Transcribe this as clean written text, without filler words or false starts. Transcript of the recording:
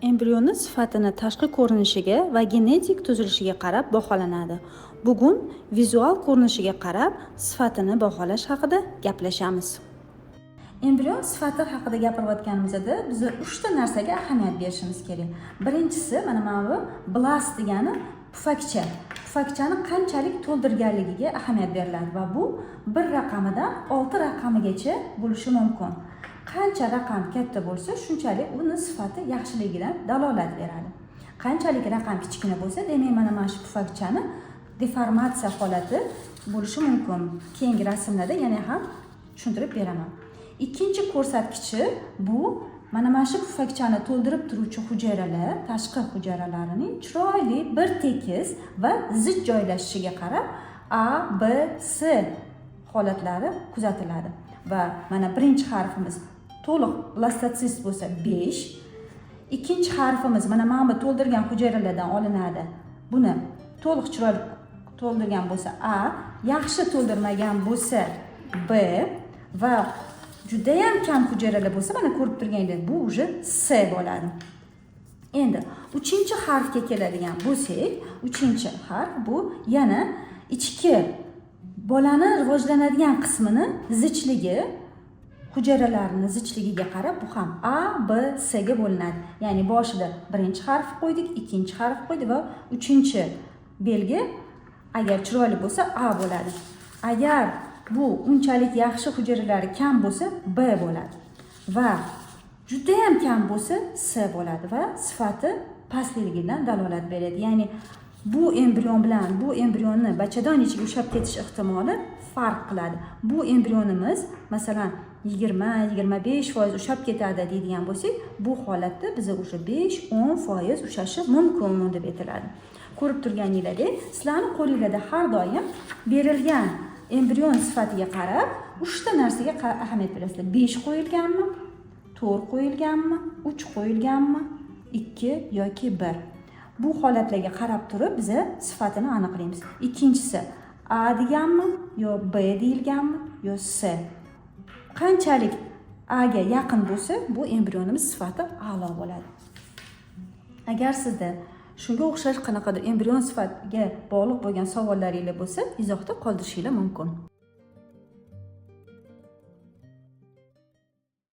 Embrionni sifatini tashqi ko'rinishiga va genetik tuzilishiga qarab baholanadi. Bugun vizual ko'rinishiga qarab sifatini baholash haqida gaplashamiz. Embrion sifati haqida gapirayotganimizda biz 3 ta narsaga ahamiyat berishimiz kerak. Birinchisi mana bu blast degani pufakcha. Pufakchani qanchalik to'ldirganligiga ahamiyat beriladi va bu 1 raqamidan 6 raqamigacha bo'lishi mumkin. Qancha raqam katta bo'lsa, shunchalik uni sifati yaxshiligidan dalolat beradi. Qanchalik raqam kichkina bo'lsa, demak mana shu pufakchani deformatsiya holati bo'lishi mumkin. Keyingi rasmlarda yana ham tushuntirib beraman. Ikkinchi ko'rsatkichi bu mana shu pufakchani to'ldirib turuvchi hujayralar, tashqi hujayralarining chiroyli, bir tekis va zich joylashishiga qarab A, B, C holatlari kuzatiladi. Va mana birinchi harfimiz to'liq blastotsit bo'lsa 5. Ikkinchi harfimiz mana bu to'ldirgan hujayralardan olinadi. Buni to'liq chiroyli to'ldirgan bo'lsa A, yaxshi to'ldirmagan bo'lsa B va juda ham kam hujayralar bo'lsa, mana ko'rib turganingizdek, bu уже C bo'ladi. Endi 3-harfga keladigan bo'lsak, 3-harf bu yana ichki bolani rivojlanadigan qismini zichligi, hujayralarini zichligiga qarab bu ham A, B, C ga bo'linadi. Ya'ni boshida birinchi harf qo'ydik, ikkinchi harf qo'ydik va 3-belgi agar chiroyli bo'lsa A bo'ladi. Agar bu unchalik yaxshi hujayralari kam bo'lsa B bo'ladi va juda ham kam bo'lsa C bo'ladi va sifati pastligidan dalolat beradi. Ya'ni bu embrion bilan bu embrionni bachadon ichiga ushlab ketish ehtimoli farq qiladi. Bu embrionimiz masalan 20-25% ushlab ketadi deydigan bo'lsak, bu holatda biza o'sha 5-10% ushlashi mumkin deb aytiladi. Ko'rib turganingizdek, sizlarning qo'lingizda har doim berilgan embrion sifatiga qarab 3 ta narsaga ahamiyat berasizlar. 5 qo'yilganmi? 4 qo'yilganmi? 3 qo'yilganmi? 2 yoki 1. Bu holatlarga qarab turib biz sifatini aniqlaymiz. Ikkinchisi A deganmi yo B deyilganmi yo C. Qanchalik A ga yaqin bo'lsa, bu embrionimiz sifati a'lo bo'ladi. Agar sizda shunga o'xshash qanaqadir embrion sifatiga bog'liq bo'lgan savollaringiz bo'lsa, izohda qoldirishinglar mumkin.